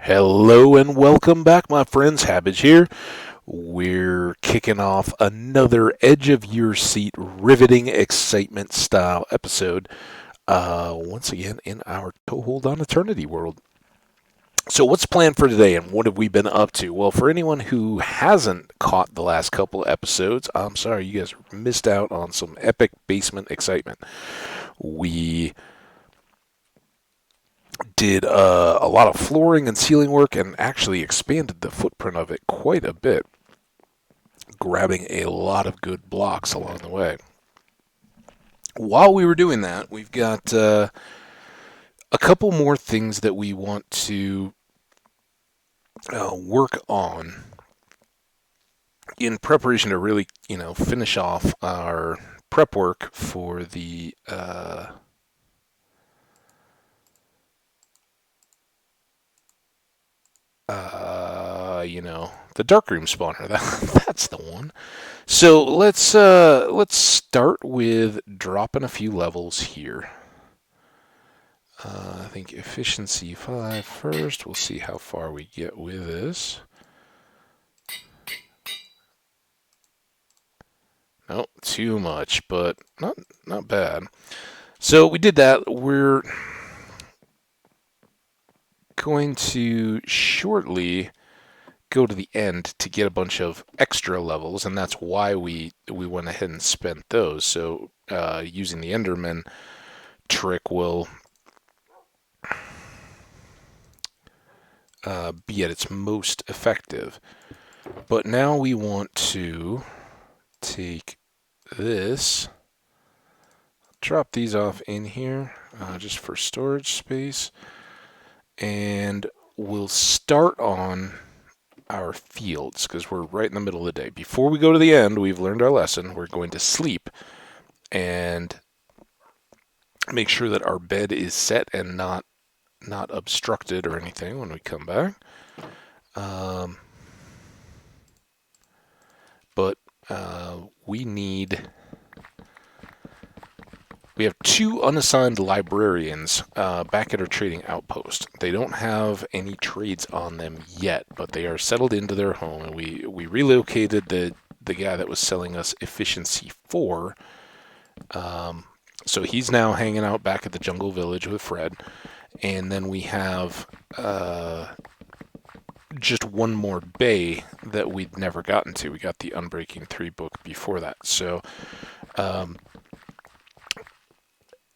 Hello and welcome back, my friends. Hambbage here. We're kicking off another edge of your seat, riveting excitement style episode. Once again in our Toehold on Eternity world. So, what's planned for today, and what have we been up to? Well, for anyone who hasn't caught the last couple of episodes, I'm sorry, you guys missed out on some epic basement excitement. We did a lot of flooring and ceiling work and actually expanded the footprint of it quite a bit, grabbing a lot of good blocks along the way. While we were doing that, we've got a couple more things that we want to work on in preparation to really, finish off our prep work for the the darkroom spawner. That's the one. So let's start with dropping a few levels here. I think efficiency 5 first. We'll see how far we get with this. No, too much, but not bad. So we did that. We're going to shortly go to the end to get a bunch of extra levels, and that's why we went ahead and spent those. So using the Endermen trick will be at its most effective. But now we want to take this, drop these off in here just for storage space, and we'll start on our fields because we're right in the middle of the day. Before we go to the end, we've learned our lesson. We're going to sleep and make sure that our bed is set and not obstructed or anything when we come back. But we have 2 unassigned librarians back at our trading outpost. They don't have any trades on them yet, but they are settled into their home. And we relocated the guy that was selling us efficiency 4. So he's now hanging out back at the jungle village with Fred. And then we have just one more bay that we'd never gotten to. We got the Unbreaking 3 book before that. So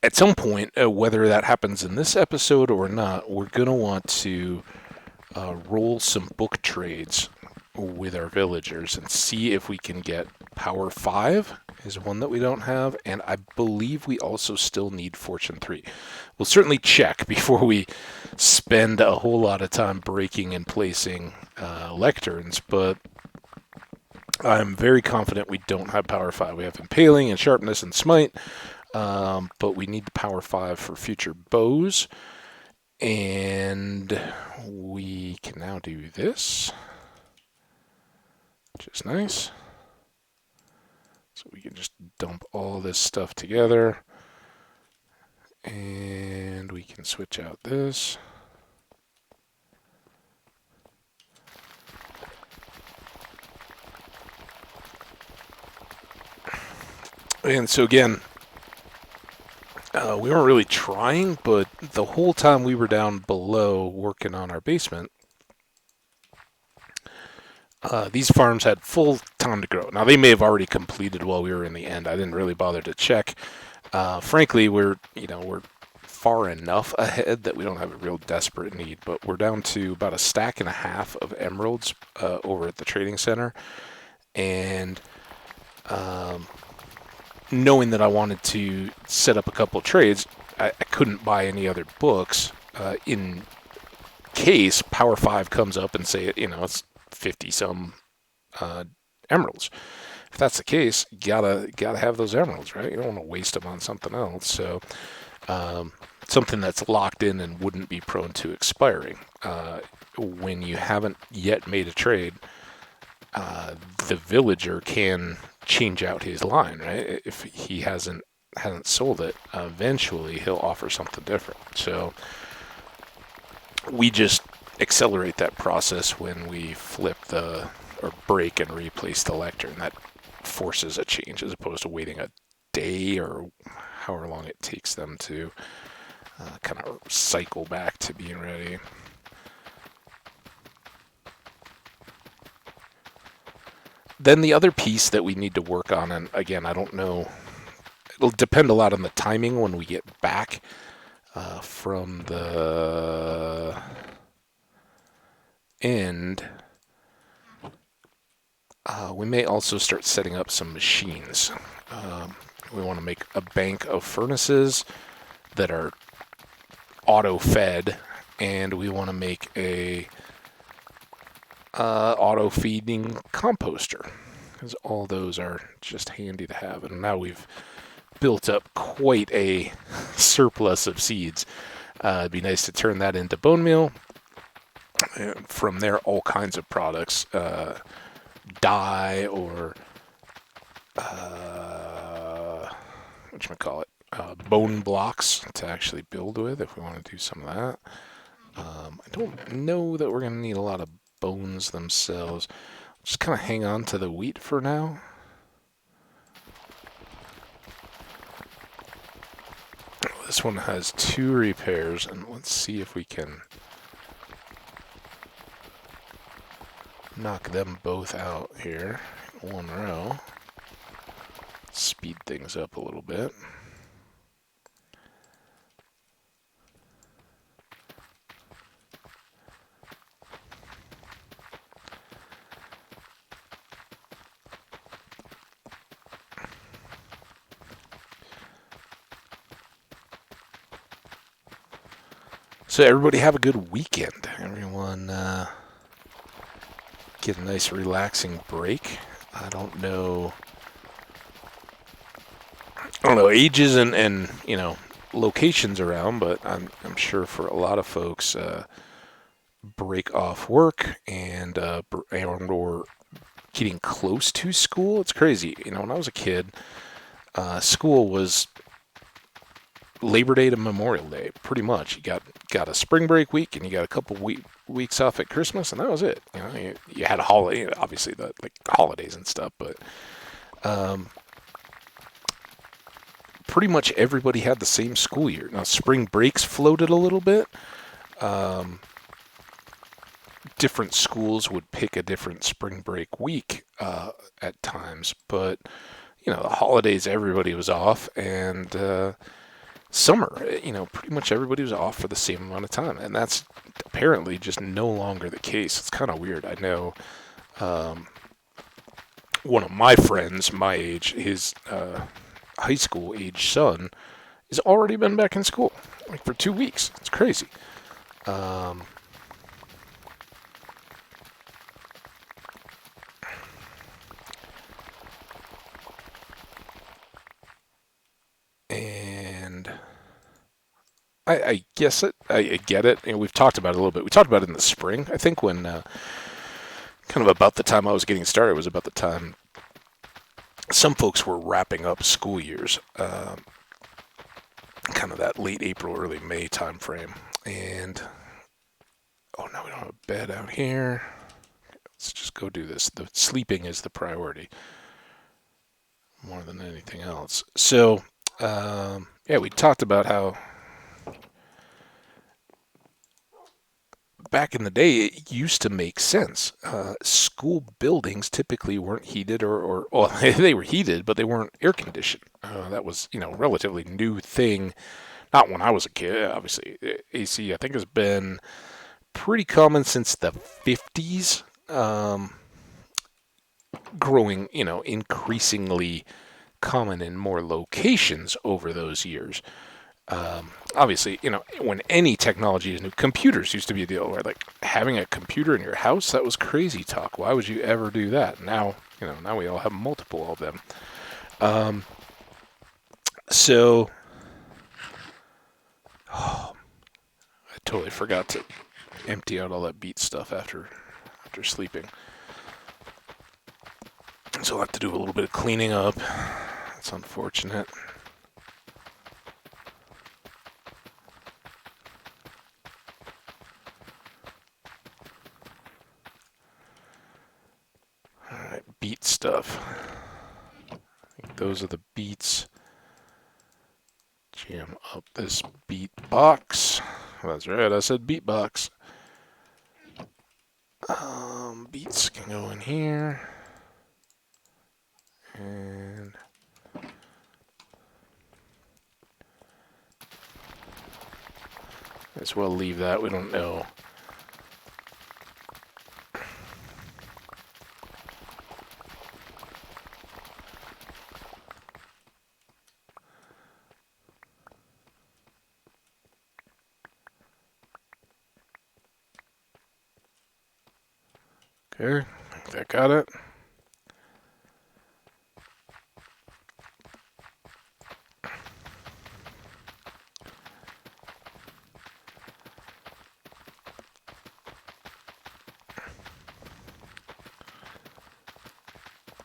at some point, whether that happens in this episode or not, we're going to want to roll some book trades with our villagers and see if we can get Power 5 is one that we don't have, and I believe we also still need Fortune 3. We'll certainly check before we spend a whole lot of time breaking and placing lecterns, but I'm very confident we don't have Power 5. We have Impaling and Sharpness and Smite, but we need the Power 5 for future bows, and we can now do this, which is nice. So we can just dump all this stuff together, and we can switch out this. And so again, we weren't really trying, but the whole time we were down below working on our basement, these farms had full time to grow. Now, they may have already completed while we were in the end. I didn't really bother to check. Frankly, we're far enough ahead that we don't have a real desperate need, but we're down to about 1.5 stacks of emeralds over at the trading center. And knowing that I wanted to set up a couple of trades, I couldn't buy any other books in case Power 5 comes up and say, it's 50-some emeralds. If that's the case, you gotta have those emeralds, right? You don't want to waste them on something else. So something that's locked in and wouldn't be prone to expiring. When you haven't yet made a trade, the villager can change out his line, right? If he hasn't sold it, eventually he'll offer something different. So we just accelerate that process when we flip or break and replace the lectern. That forces a change as opposed to waiting a day or however long it takes them to kind of cycle back to being ready. Then the other piece that we need to work on, and again, I don't know, it'll depend a lot on the timing when we get back from the end. We may also start setting up some machines. We want to make a bank of furnaces that are auto-fed, and we want to make a auto-feeding composter, because all those are just handy to have. And now we've built up quite a surplus of seeds. It'd be nice to turn that into bone meal. And from there, all kinds of products, dye or bone blocks to actually build with if we want to do some of that. I don't know that we're going to need a lot of bones themselves. Just kind of hang on to the wheat for now. This one has 2 repairs, and let's see if we can knock them both out here in one row. Speed things up a little bit. So everybody have a good weekend. Everyone get a nice relaxing break. I don't know ages and locations around, but I'm sure for a lot of folks break off work and or getting close to school. It's crazy. When I was a kid, school was Labor Day to Memorial Day, pretty much. You got a spring break week, and you got a couple weeks off at Christmas, and that was it. You had a holiday, obviously the holidays and stuff, but pretty much everybody had the same school year. Now spring breaks floated a little bit. Different schools would pick a different spring break week at times, but the holidays everybody was off, and summer, pretty much everybody was off for the same amount of time, and that's apparently just no longer the case. It's kind of weird. I know one of my friends, my age, his high school age son, has already been back in school, for 2 weeks. It's crazy. And I guess I get it. We've talked about it a little bit. We talked about it in the spring. I think when kind of about the time I was getting started was about the time some folks were wrapping up school years, kind of that late April, early May time frame. And oh no, we don't have a bed out here. Let's just go do this. The sleeping is the priority more than anything else. So yeah, we talked about how back in the day, it used to make sense. School buildings typically weren't heated or well, they were heated, but they weren't air conditioned. That was, relatively new thing. Not when I was a kid, obviously. AC, I think, has been pretty common since the 50s, growing, increasingly common in more locations over those years. Obviously, when any technology is new, computers used to be a deal where, having a computer in your house, that was crazy talk. Why would you ever do that? Now, now we all have multiple of them. So, I totally forgot to empty out all that beet stuff after sleeping. So I'll have to do a little bit of cleaning up. That's unfortunate. stuff. I think those are the beets. Jam up this beet box. That's right, I said beet box. Beets can go in here. And as well leave that, we don't know. Okay, I think that got it.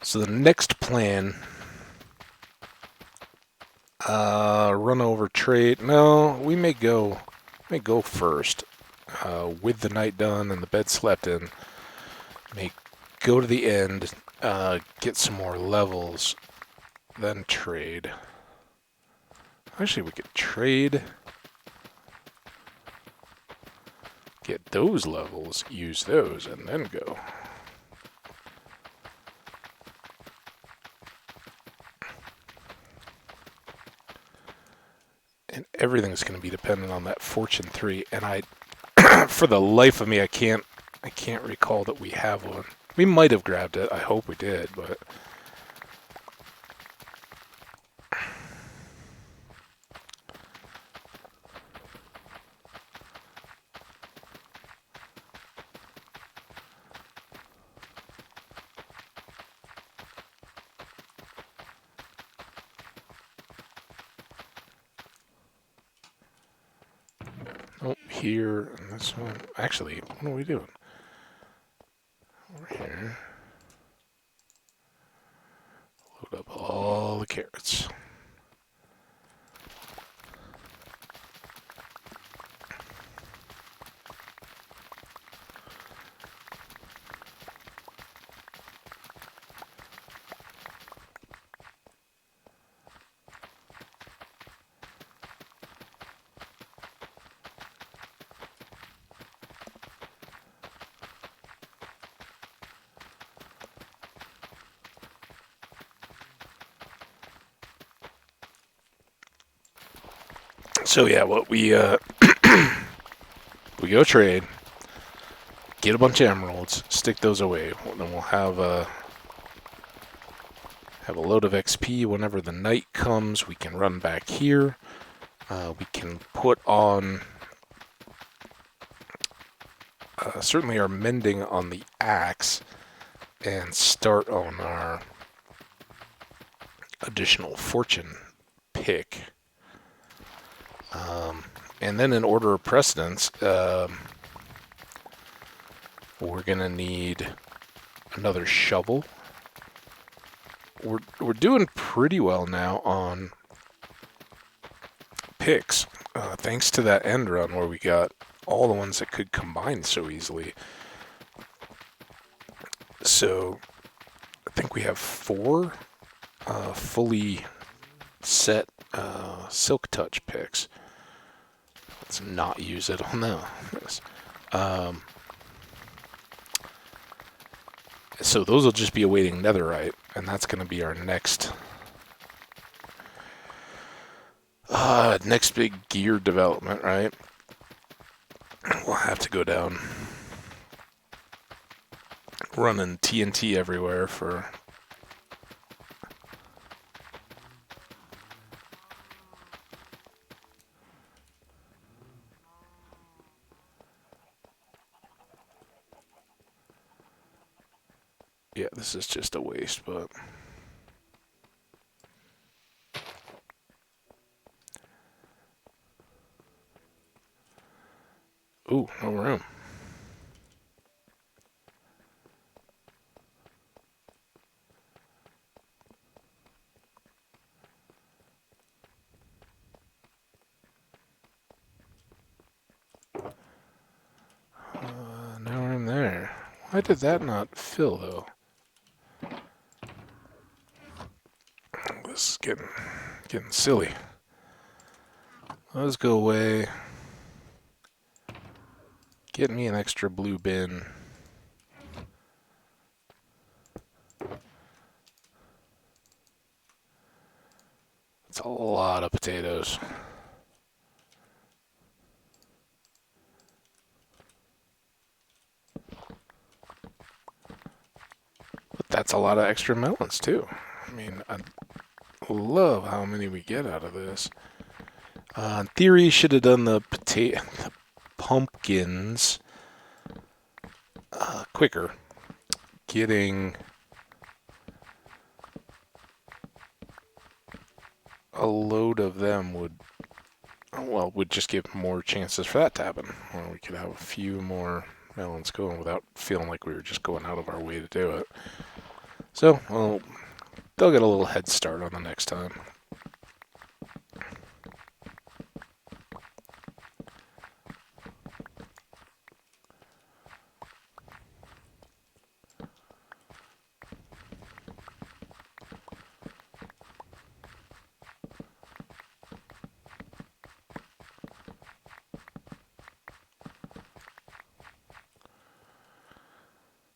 So the next plan, run over trade. No, we may go first. With the night done and the bed slept in, may go to the end, get some more levels, then trade. Actually, we could trade, get those levels, use those, and then go. And everything's going to be dependent on that Fortune 3, and I, for the life of me, I can't recall that we have one. We might have grabbed it. I hope we did, but nope. Here and this one. Actually, what are we doing? Over here. Load up all the carrots. So yeah, what we we go trade, get a bunch of emeralds, stick those away. Then we'll have a load of XP whenever the night comes. We can run back here. We can put on certainly our mending on the axe and start on our additional fortune pick. And then in order of precedence, we're going to need another shovel. We're doing pretty well now on picks, thanks to that end run where we got all the ones that could combine so easily. So I think we have 4 fully set silk touch picks. Let's not use it on them. So those will just be awaiting netherite, and that's going to be our next big gear development, right? We'll have to go down running TNT everywhere for... Yeah, this is just a waste, but... Ooh, no room. No room there. Why did that not fill, though? getting silly. Let's go away. Get me an extra blue bin. It's a lot of potatoes. But that's a lot of extra melons, too. I mean, I love how many we get out of this. In theory, should have done the pumpkins quicker. Getting a load of them would just give more chances for that to happen. Or we could have a few more melons going without feeling like we were just going out of our way to do it. So, well, they'll get a little head start on the next time.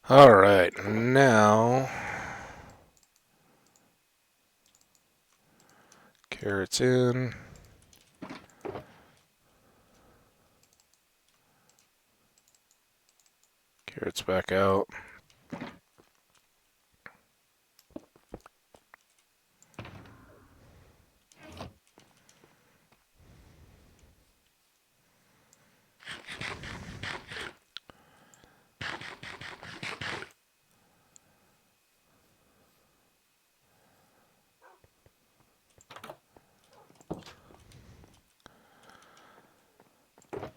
Alright, now carrots in. Carrots back out.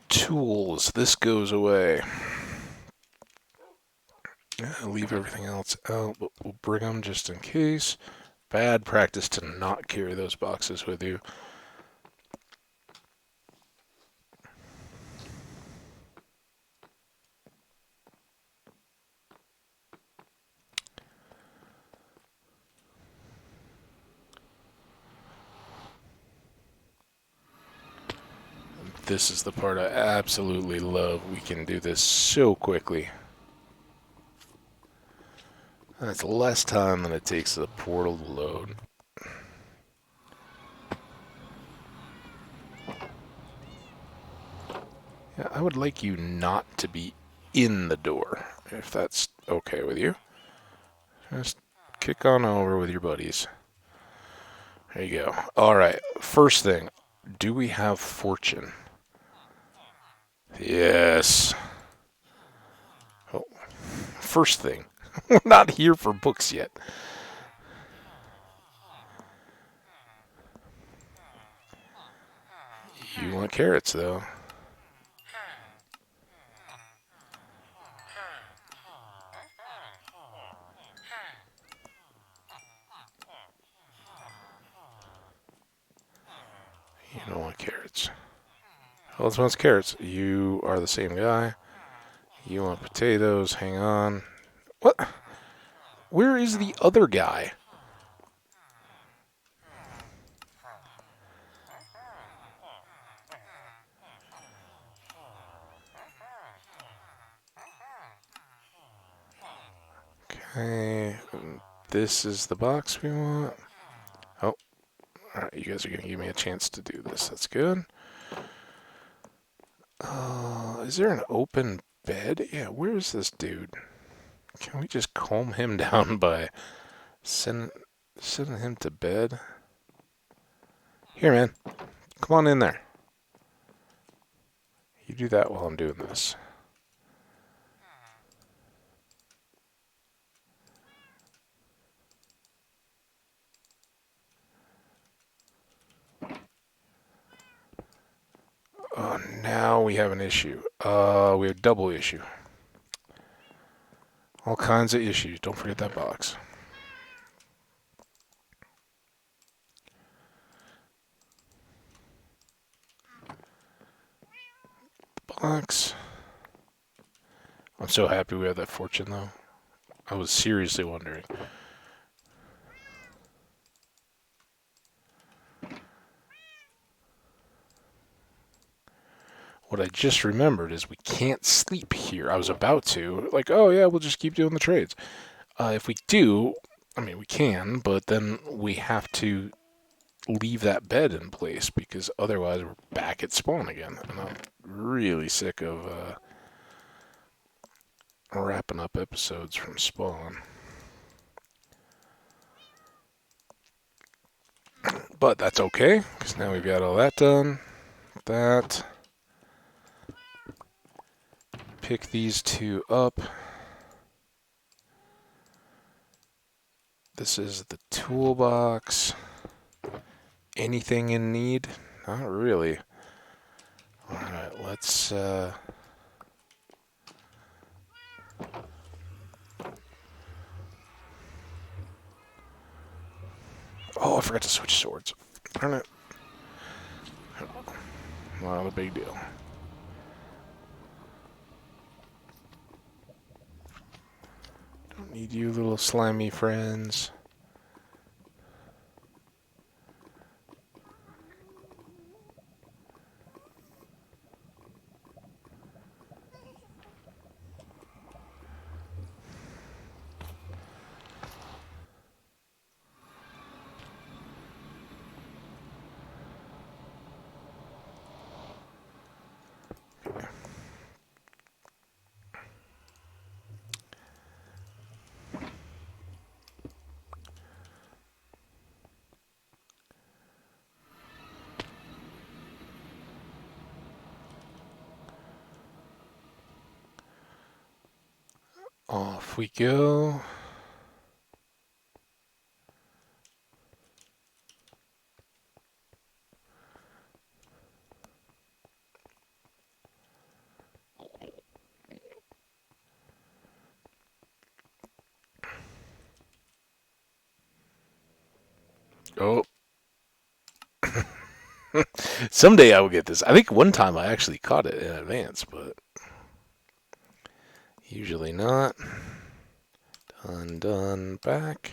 Tools. This goes away. I'll leave everything else out, but we'll bring them just in case. Bad practice to not carry those boxes with you. This is the part I absolutely love. We can do this so quickly. That's less time than it takes the portal to load. Yeah, I would like you not to be in the door, if that's okay with you. Just kick on over with your buddies. There you go. Alright, first thing. Do we have fortune? Yes. Oh, first thing. We're not here for books yet. You want carrots, though. You don't want carrots. Well, this wants carrots. You are the same guy. You want potatoes. Hang on. What? Where is the other guy? Okay. This is the box we want. Oh. Alright, you guys are going to give me a chance to do this. That's good. Is there an open bed? Yeah, where is this dude? Can we just calm him down by sending him to bed? Here, man. Come on in there. You do that while I'm doing this. Oh, now we have an issue. We have double issue. All kinds of issues. Don't forget that box. Box. I'm so happy we have that fortune, though. I was seriously wondering. What I just remembered is we can't sleep here. I was about to. Like, oh yeah, we'll just keep doing the trades. If we do, I mean, we can, but then we have to leave that bed in place because otherwise we're back at spawn again. And I'm really sick of wrapping up episodes from spawn. But that's okay, because now we've got all that done. That. Pick these two up. This is the toolbox. Anything in need? Not really. Alright, let's... Oh, I forgot to switch swords. Darn it. Not a big deal. Don't need you little slimy friends. Off we go. Oh. Someday I will get this. I think one time I actually caught it in advance, but usually not. Done, back.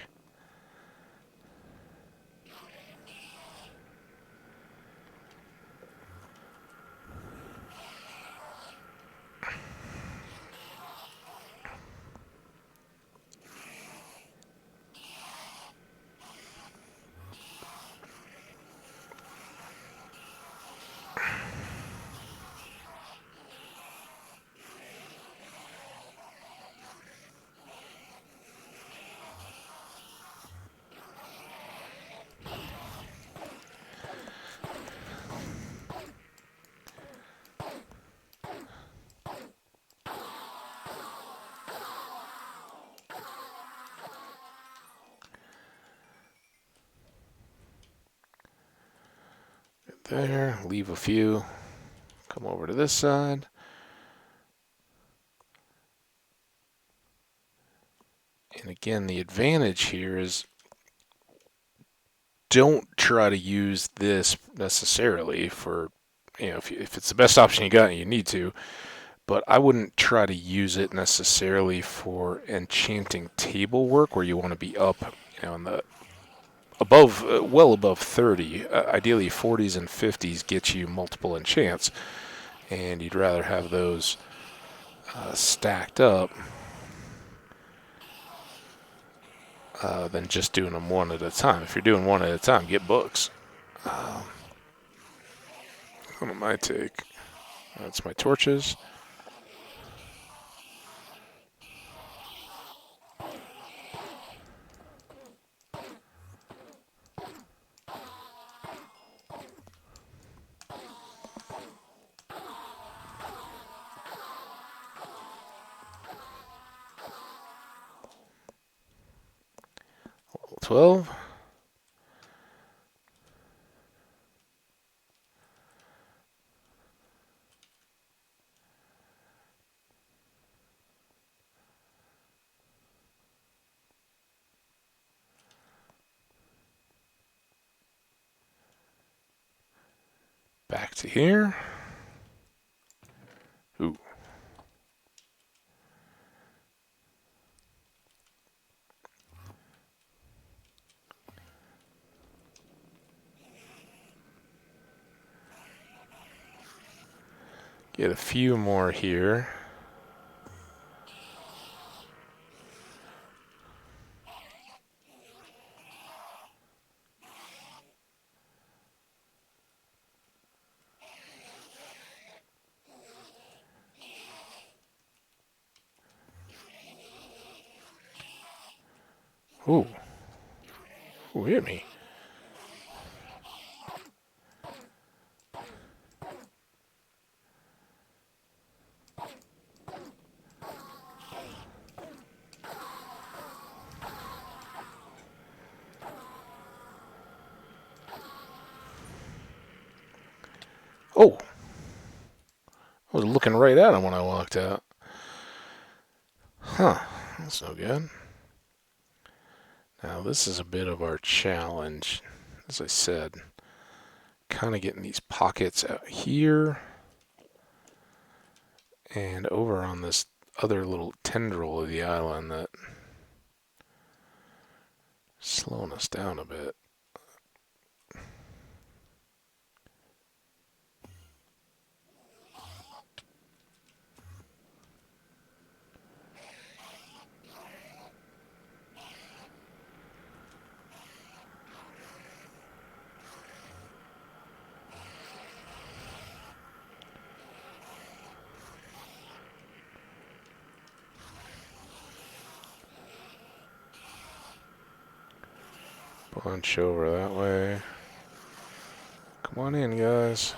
There, leave a few. Come over to this side. And again, the advantage here is don't try to use this necessarily for, if it's the best option you got and you need to, but I wouldn't try to use it necessarily for enchanting table work where you want to be up, in the above, well above 30. Ideally, 40s and 50s get you multiple enchants, and you'd rather have those stacked up than just doing them one at a time. If you're doing one at a time, get books. What am I take? That's my torches. Level 12. Back to here. Ooh. Get a few more here. Ooh. Ooh, hit me. Oh! I was looking right at him when I walked out. Huh. That's no good. Now, this is a bit of our challenge. As I said, kind of getting these pockets out here and over on this other little tendril of the island that slowing us down a bit. Bunch over that way. Come on in, guys.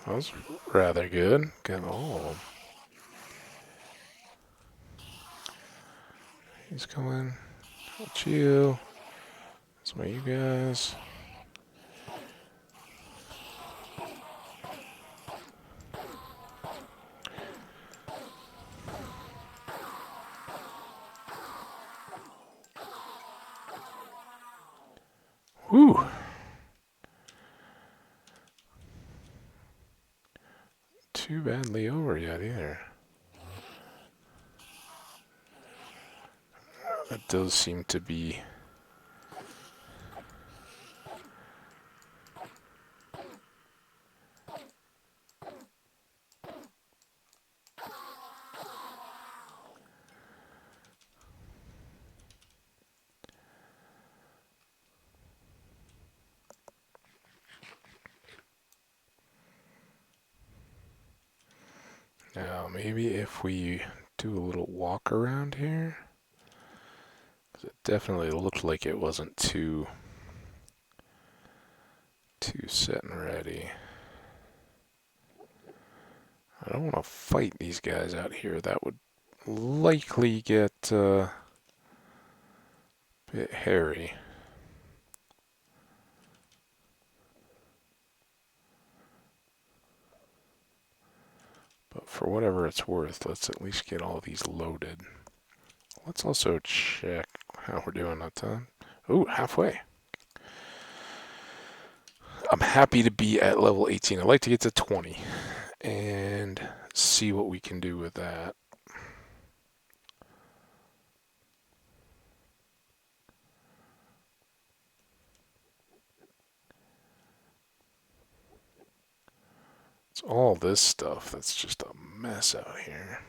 That was rather good. Got all of them. He's coming. Got you. That's why you guys. Whew. Too badly over yet either. That does seem to be now. Maybe if we do a little walk around here, because it definitely looked like it wasn't too set and ready. I don't want to fight these guys out here. That would likely get a bit hairy. But for whatever it's worth, let's at least get all these loaded. Let's also check how we're doing on time. Ooh, halfway. I'm happy to be at level 18. I'd like to get to 20 and see what we can do with that. It's all this stuff that's just a mess out here.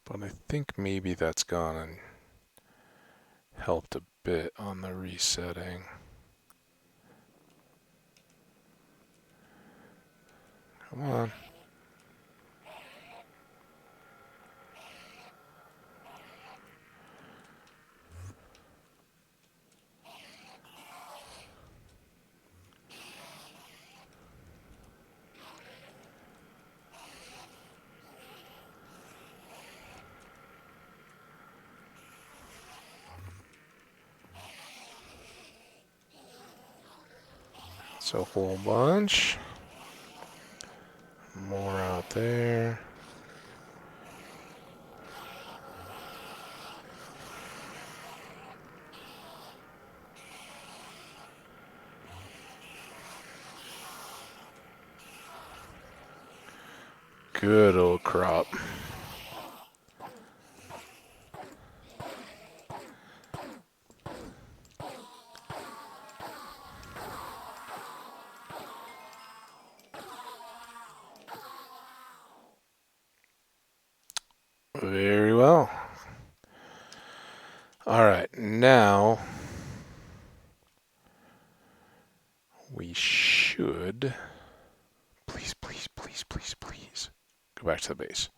But I think maybe that's gone and helped a bit on the resetting. Come on. That's a whole bunch. More out there. Good old crop. Very well. All right, now we should, please, please, please, please, please, go back to the base.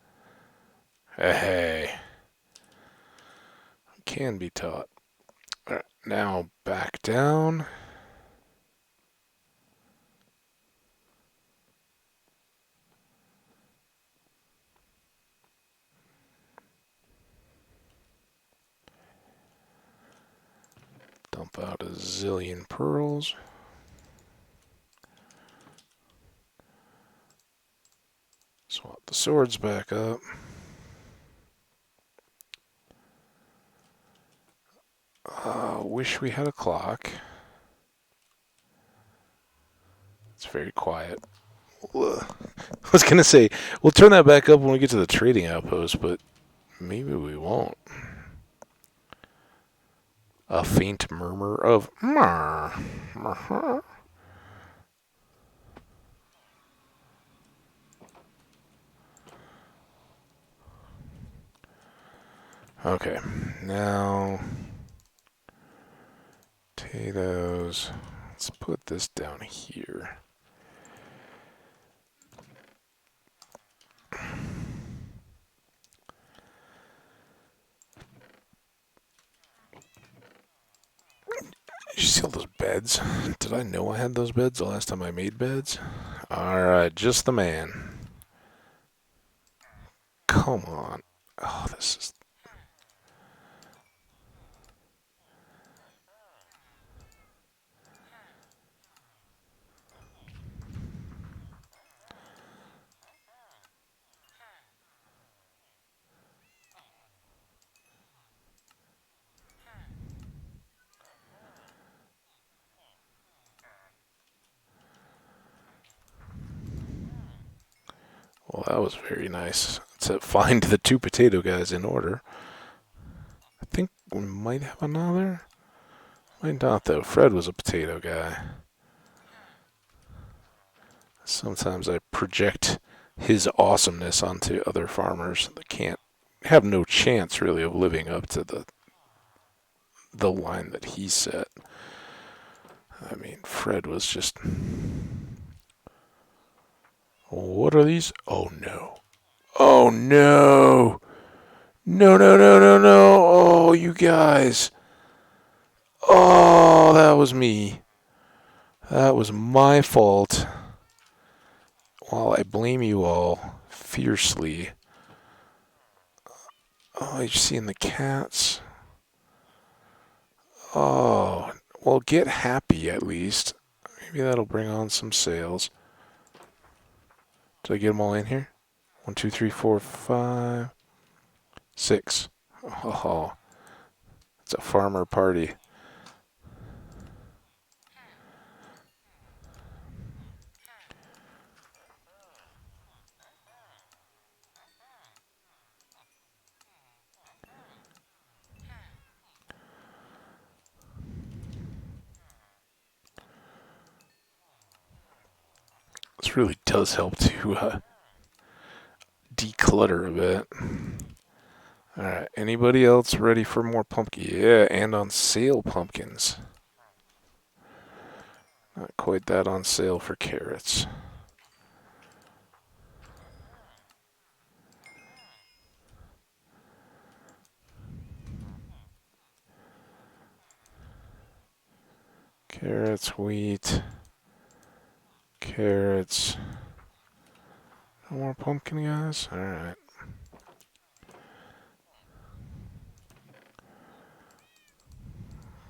Hey, can be taught. All right, now back down. Dump out a zillion pearls. Swap the swords back up. Wish we had a clock. It's very quiet. I was going to say, we'll turn that back up when we get to the trading outpost, but maybe we won't. A faint murmur of "Mar." Okay, now potatoes. Let's put this down here. Did you see all those beds? Did I know I had those beds the last time I made beds? Alright, just the man. Come on. Oh, this is... Well, that was very nice. Let's find the 2 potato guys in order. I think we might have another. Might not, though. Fred was a potato guy. Sometimes I project his awesomeness onto other farmers that can't have no chance really of living up to the line that he set. I mean, Fred was just... What are these? Oh no. Oh no. No, no, no, no, no. Oh, you guys. Oh, that was me. That was my fault. Well, I blame you all fiercely. Oh, you're seeing the cats. Oh, well, get happy at least. Maybe that'll bring on some sales. Did I get them all in here? 1, 2, 3, 4, 5, 6. Oh, it's a farmer party. This really does help to declutter a bit. Alright, anybody else ready for more pumpkin? Yeah, and on sale pumpkins. Not quite that on sale for carrots. Carrots, wheat, carrots. No more pumpkin, guys? Alright.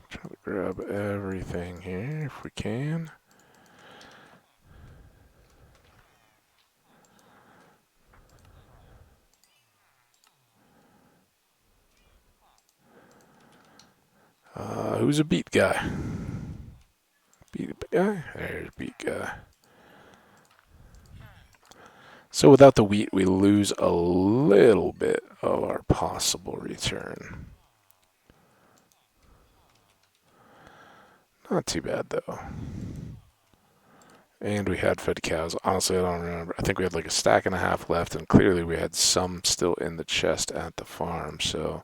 Try to grab everything here if we can. Who's a beat guy? Beat guy? There's beat guy. So without the wheat, we lose a little bit of our possible return. Not too bad, though. And we had fed cows. Honestly, I don't remember. I think we had like a stack and a half left, and clearly we had some still in the chest at the farm. So,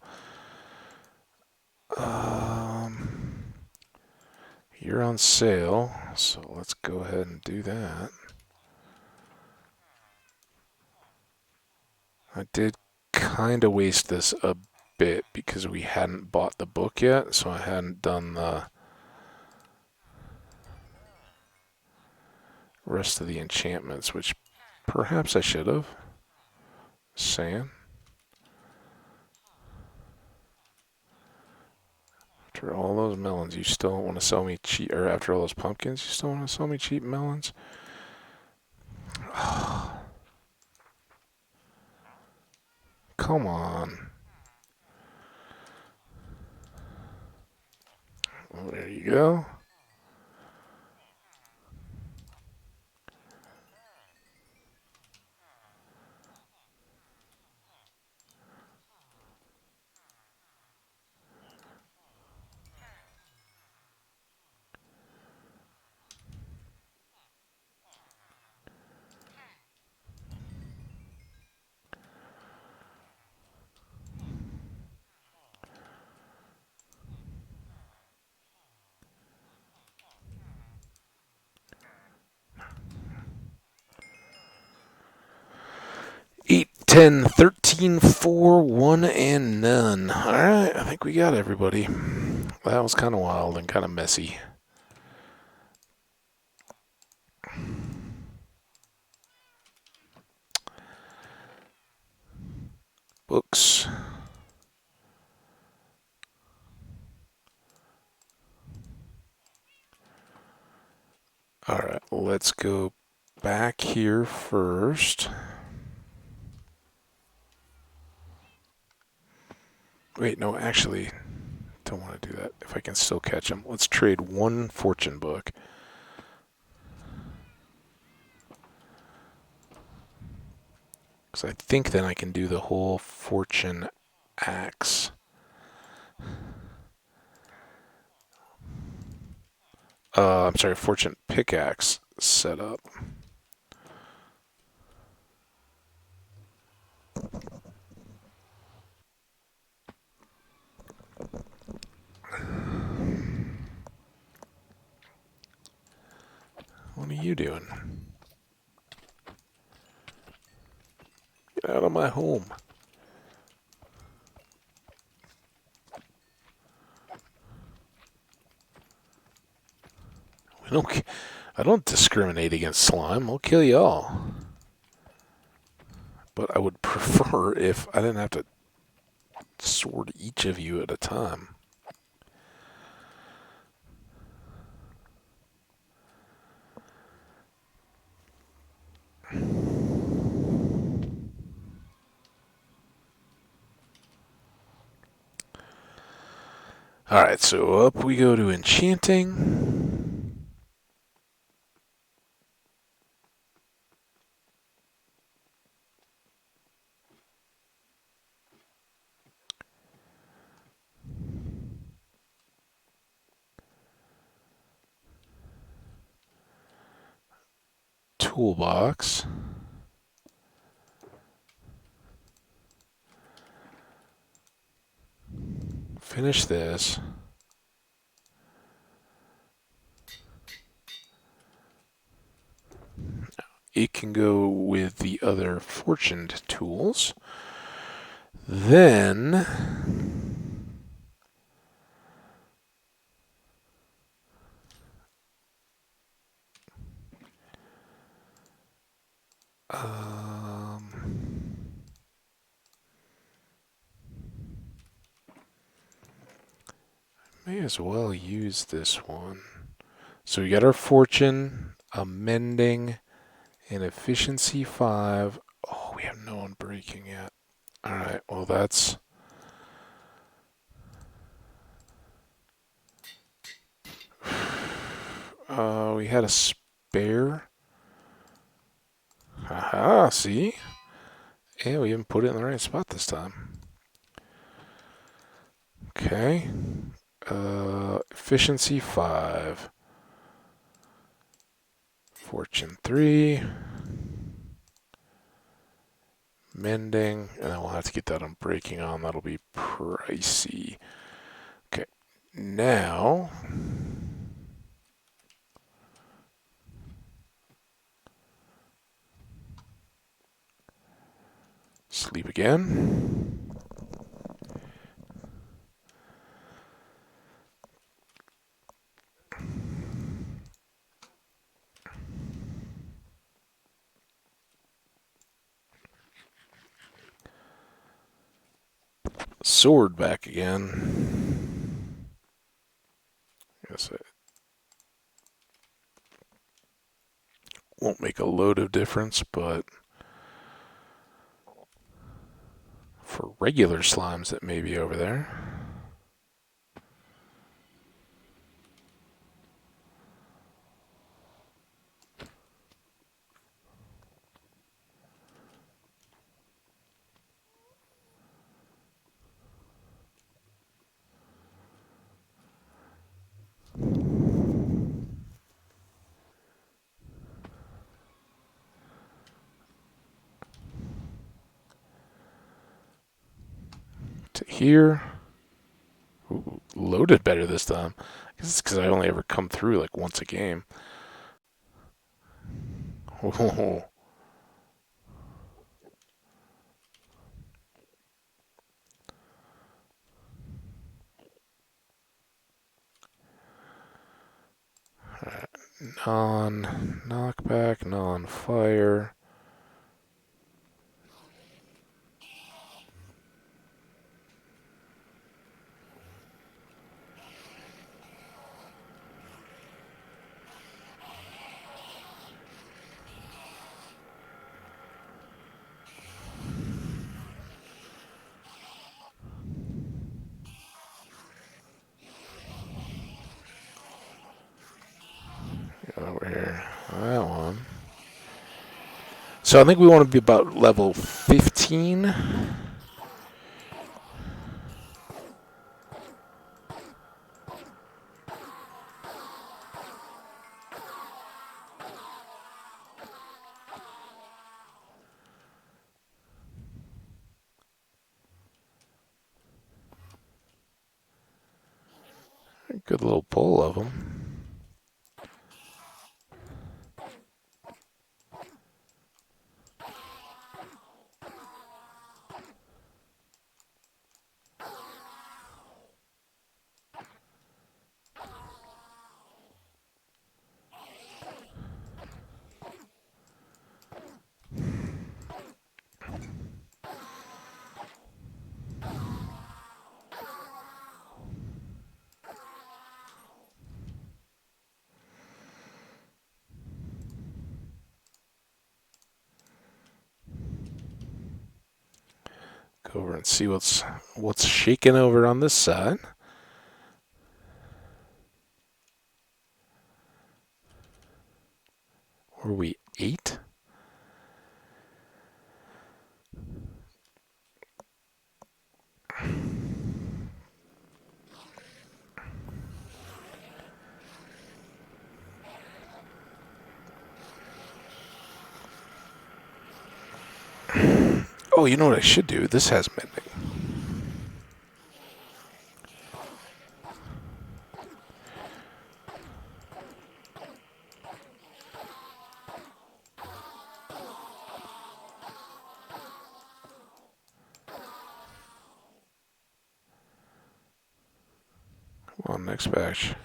you're on sale. So let's go ahead and do that. I did kind of waste this a bit because we hadn't bought the book yet, so I hadn't done the rest of the enchantments, which perhaps I should have. Saying. After all those melons, you still don't want to sell me cheap, or after all those pumpkins, you still want to sell me cheap melons? Come on. Well, there you go. Eight, 10, 13, 4, 1, and none. Alright, I think we got everybody. That was kind of wild and kind of messy. Books. Alright, let's go back here first. Wait, no, actually, don't want to do that. If I can still catch them. Let's trade one fortune book. Because I think then I can do the whole fortune axe. I'm sorry, fortune pickaxe setup. What are you doing? Get out of my home. I don't discriminate against slime. I'll kill you all. But I would prefer if I didn't have to sword each of you at a time. Alright, so up we go to enchanting. Toolbox. Finish this. It can go with the other fortuned tools. Then may as well use this one. So we got our fortune, amending, and efficiency 5. Oh, we have no unbreaking yet. Alright, well that's... We had a spare. Haha, see? Yeah, we didn't put it in the right spot this time. Okay. Efficiency 5. Fortune 3. Mending. And then we'll have to get that unbreaking on. That'll be pricey. Okay. Now. Sleep again. Sword back again. Guess it won't make a load of difference, but for regular slimes that may be over there. To here. Ooh, loaded better this time. I guess it's because I only ever come through like once a game. Oh. Non-knockback, non-fire. Over here. That one. So I think we want to be about level 15. Good little pull of them. Go over and see what's shaking over on this side. Were we 8? Oh, you know what I should do? This has mending. Come on, next batch.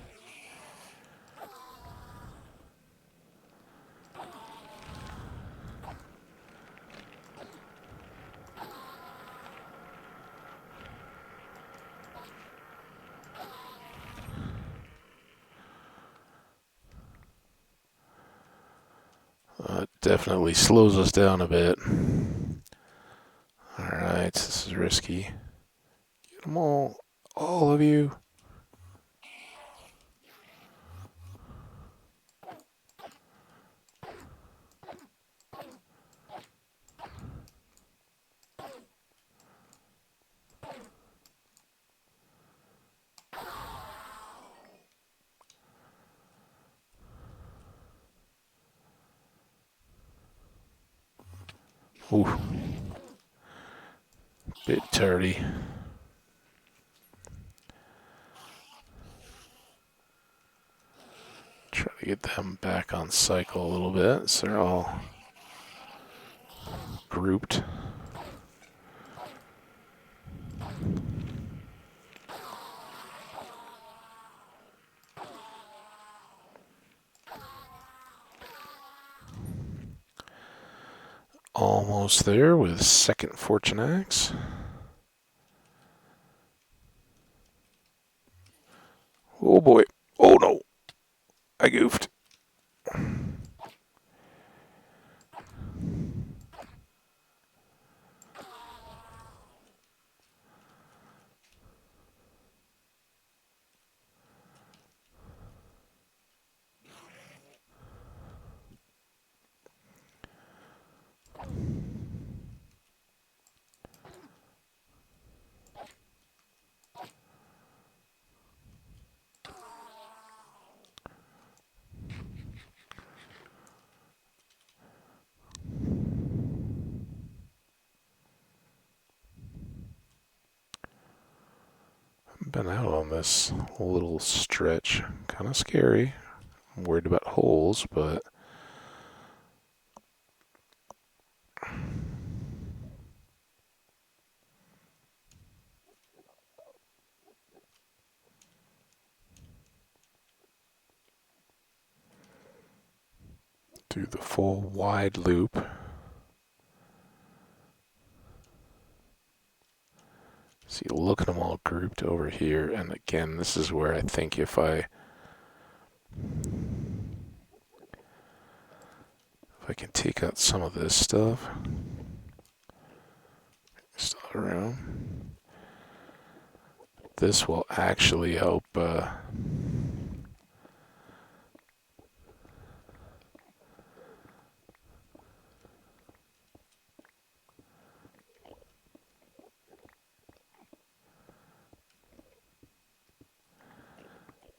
Definitely slows us down a bit. Alright, this is risky. Get them all of you. Ooh, bit tardy. Try to get them back on cycle a little bit so they're all grouped. Almost there with second fortune axe. Oh boy. Oh no. I goofed. Been out on this little stretch. Kind of scary. I'm worried about holes, but do the full wide loop. See, look at them all grouped over here. And again, this is where I think if I can take out some of this stuff, still around, this will actually help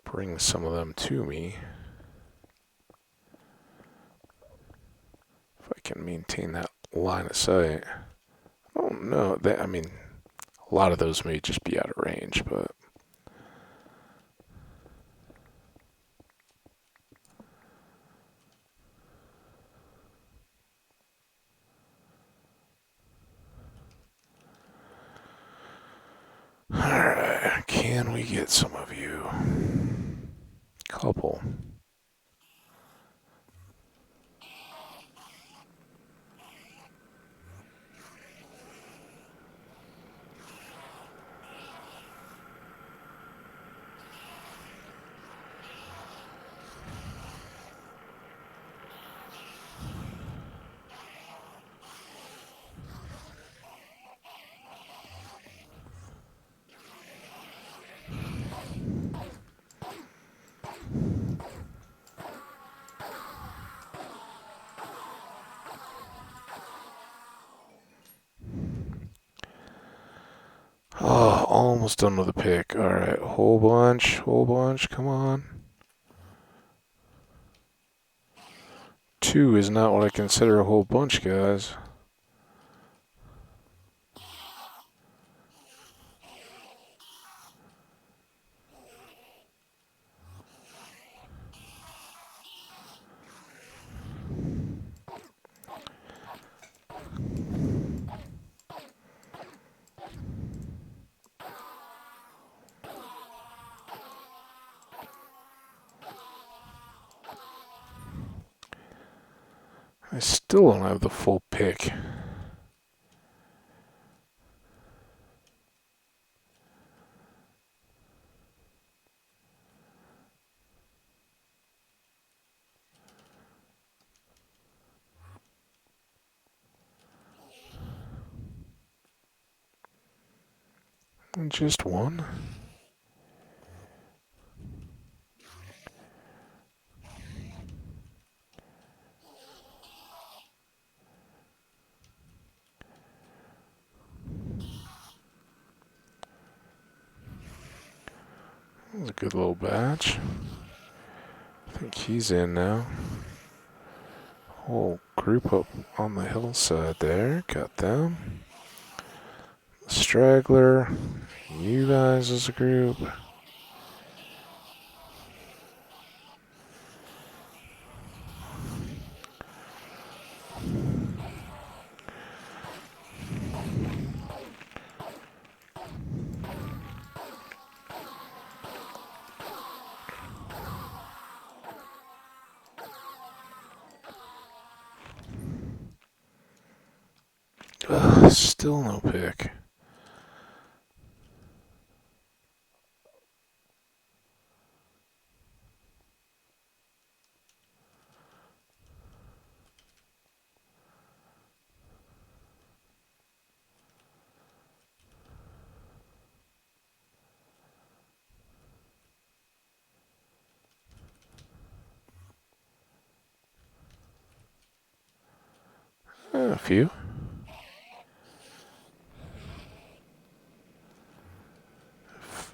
bring some of them to me. If I can maintain that line of sight. I don't know. I mean, a lot of those may just be out of range, but alright, can we get some of you? Couple. Oh, almost done with the pick. Alright, whole bunch, come on. 2 is not what I consider a whole bunch, guys. I still don't have the full pick. Just one. That was a good little batch. I think he's in now. Oh, group up on the hillside there. Got them. Straggler. You guys as a group. Still no pick. A few.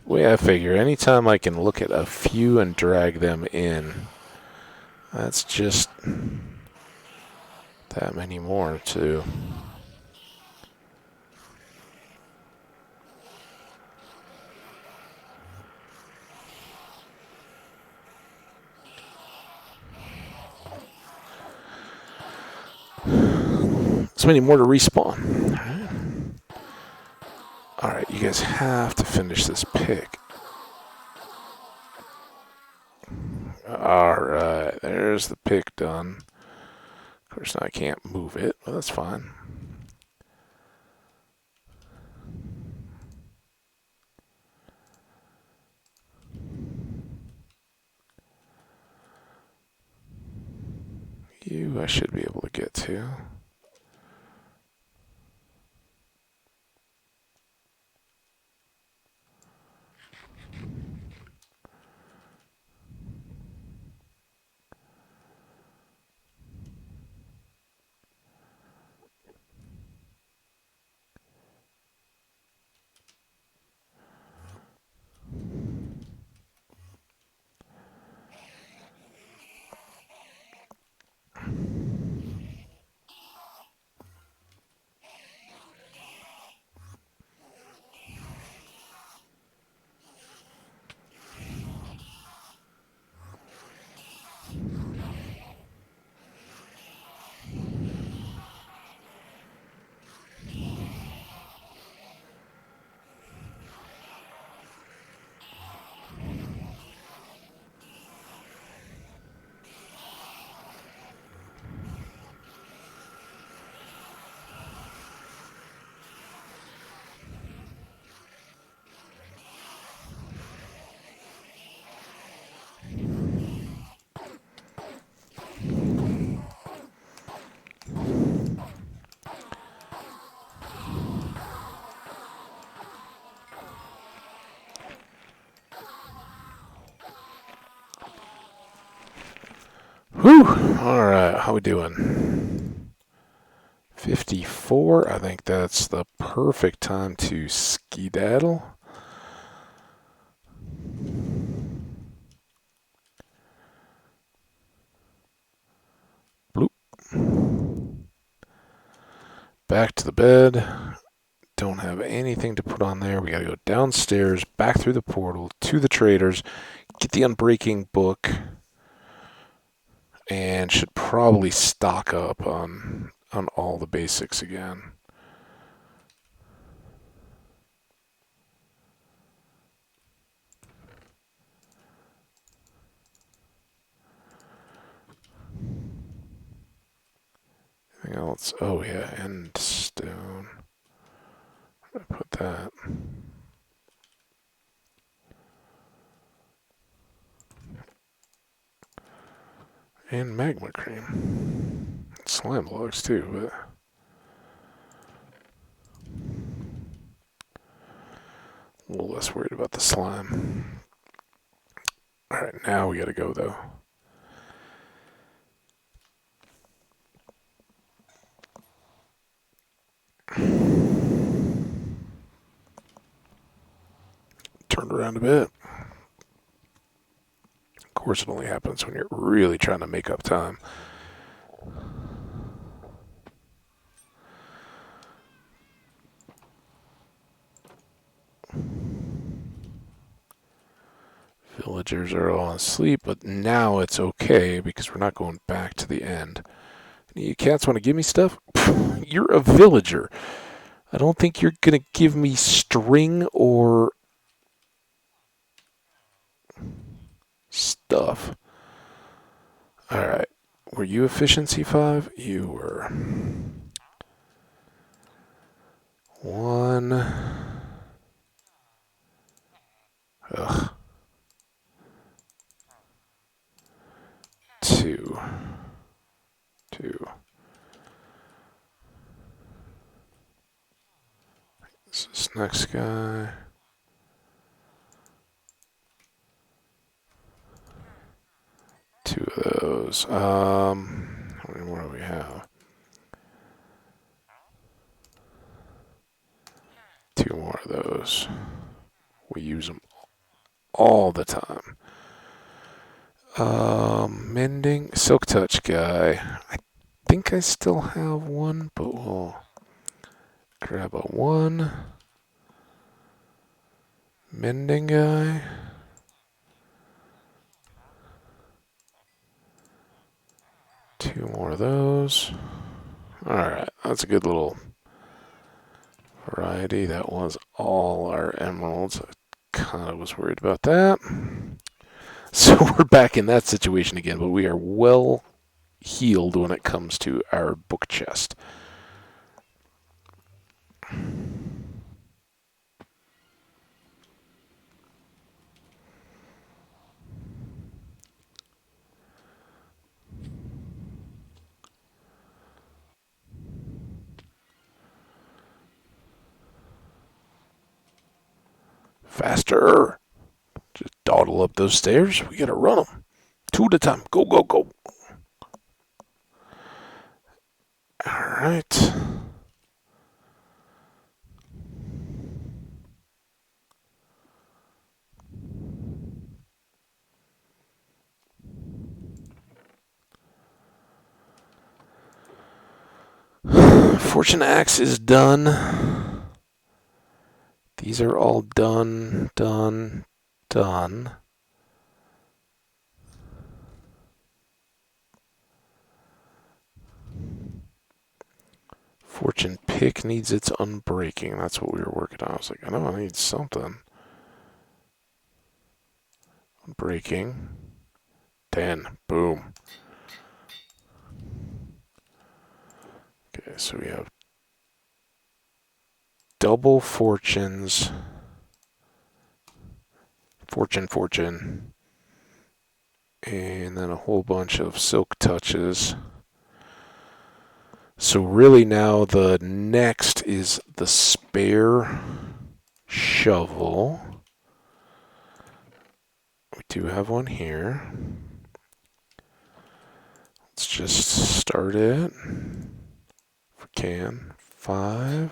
Way I figure, anytime I can look at a few and drag them in, that's just that many more too. So many more to respawn. Alright, you guys have to finish this pick. Alright, there's the pick done. Of course, now I can't move it, but that's fine. You I should be able to get to. Whew! Alright, how we doing? 54. I think that's the perfect time to skedaddle. Bloop. Back to the bed. Don't have anything to put on there. We gotta go downstairs, back through the portal, to the traders, get the Unbreaking book, and should probably stock up on all the basics again. Anything else? Oh yeah, end stone. Where did I put that? And magma cream. Slime blocks too, but a little less worried about the slime. Alright, now we gotta go though. Turned around a bit. Of course, it only happens when you're really trying to make up time. Villagers are all asleep, but now it's okay because we're not going back to the end. You cats want to give me stuff? You're a villager. I don't think you're going to give me string or stuff. Alright. Were you efficiency 5? You were. 1. Ugh. 2. 2. This next guy. 2 of those. How many more do we have? 2 more of those. We use them all the time. Mending. Silk touch guy. I think I still have one, but we'll grab a 1. Mending guy. 2 more of those. Alright, that's a good little variety. That was all our emeralds. I kind of was worried about that. So we're back in that situation again, but we are well healed when it comes to our book chest. Faster! Just dawdle up those stairs. We gotta run them. 2 at a time. Go, go, go. Alright. Fortune Axe is done. These are all done, done, done. Fortune Pick needs its unbreaking. That's what we were working on. I was like, I know I need something. Unbreaking. 10. Boom. Okay, so we have double fortunes. Fortune. And then a whole bunch of silk touches. So really now the next is the spare shovel. We do have one here. Let's just start it. If we can. 5.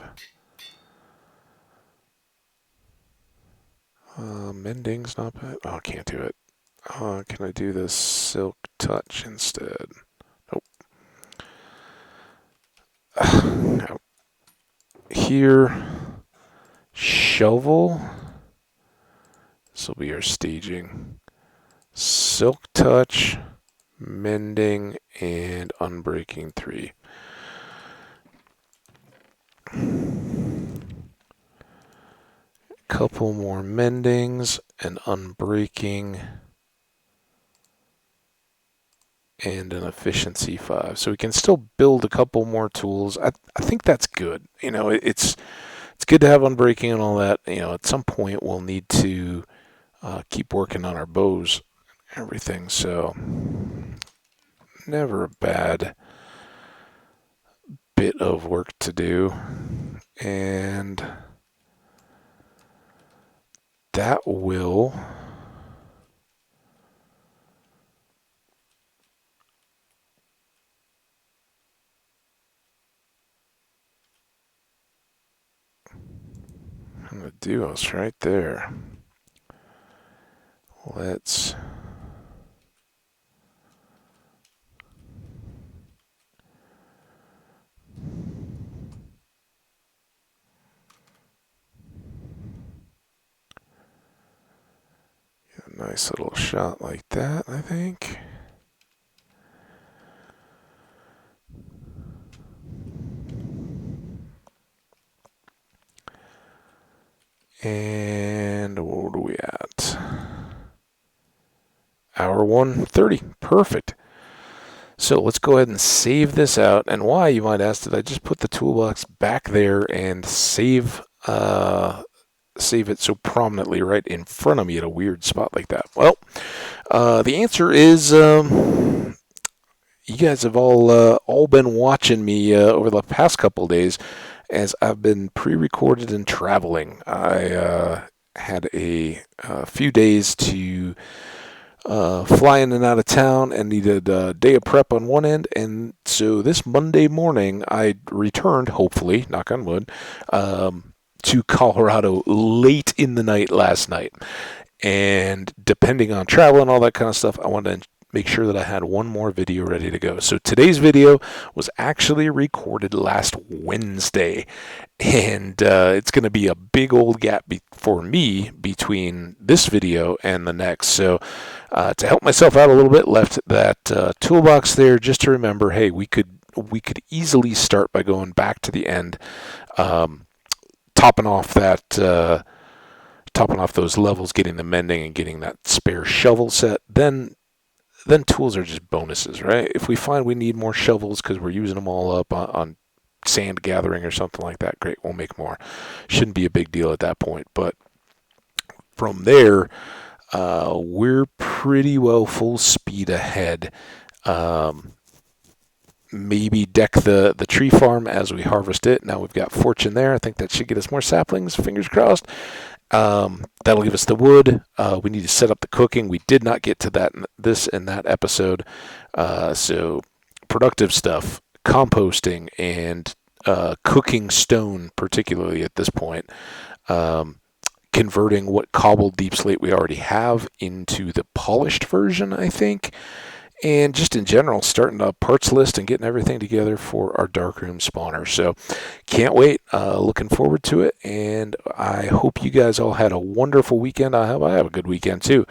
Mending's not bad. Oh, I can't do it. Can I do this silk touch instead? Nope. No. Here, shovel. This will be our staging. Silk touch, mending, and unbreaking 3. Couple more mendings, and unbreaking, and an efficiency 5. So we can still build a couple more tools. I think that's good. You know, it's good to have unbreaking and all that. You know, at some point we'll need to keep working on our bows and everything. So never a bad bit of work to do. And that will I'm gonna do us right there. Let's Nice little shot like that, I think. And what are we at? Hour 1:30. Perfect. So let's go ahead and save this out. And why, you might ask, did I just put the toolbox back there and save it so prominently right in front of me at a weird spot like that? Well, the answer is you guys have all been watching me over the past couple of days as I've been pre-recorded and traveling. I had a few days to fly in and out of town and needed a day of prep on one end, and so this Monday morning I returned, hopefully, knock on wood, to Colorado late in the night last night. And depending on travel and all that kind of stuff, I wanted to make sure that I had one more video ready to go. So today's video was actually recorded last Wednesday, and it's going to be a big old gap for me between this video and the next. So to help myself out a little bit, left that toolbox there just to remember, hey, we could easily start by going back to the end, topping off those levels, getting the mending and getting that spare shovel set. Then tools are just bonuses, right? If we find we need more shovels because we're using them all up on sand gathering or something like that, great, we'll make more. Shouldn't be a big deal at that point. But from there, we're pretty well full speed ahead. Maybe deck the tree farm as we harvest it. Now we've got fortune there. I think that should get us more saplings, fingers crossed. That'll give us the wood. We need to set up the cooking. We did not get to that in that episode. So productive stuff, composting, and cooking stone, particularly at this point. Converting what cobbled deep slate we already have into the polished version, I think. And just in general, starting a parts list and getting everything together for our darkroom spawner. So can't wait. Looking forward to it. And I hope you guys all had a wonderful weekend. I have a good weekend too.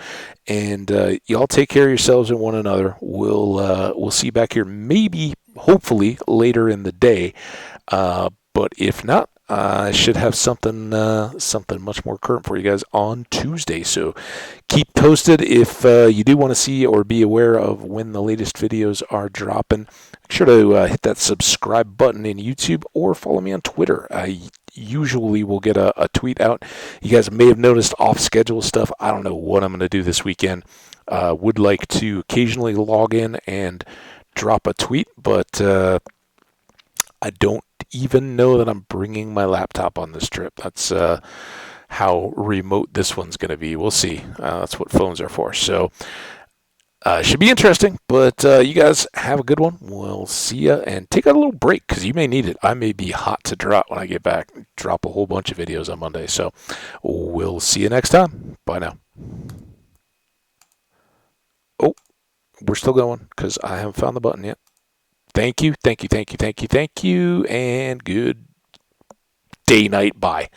And y'all take care of yourselves and one another. We'll see you back here maybe, hopefully, later in the day. But if not, I should have something much more current for you guys on Tuesday. So keep posted if you do want to see or be aware of when the latest videos are dropping. Make sure to hit that subscribe button in YouTube or follow me on Twitter. I usually will get a tweet out. You guys may have noticed off-schedule stuff. I don't know what I'm going to do this weekend. Would like to occasionally log in and drop a tweet, but I don't even know that I'm bringing my laptop on this trip. That's how remote this one's going to be. We'll see. That's what phones are for. So should be interesting. But you guys have a good one. We'll see ya, and take out a little break because you may need it. I may be hot to drop when I get back. Drop a whole bunch of videos on Monday. So we'll see you next time. Bye now. Oh, we're still going because I haven't found the button yet. Thank you, and good day, night, bye.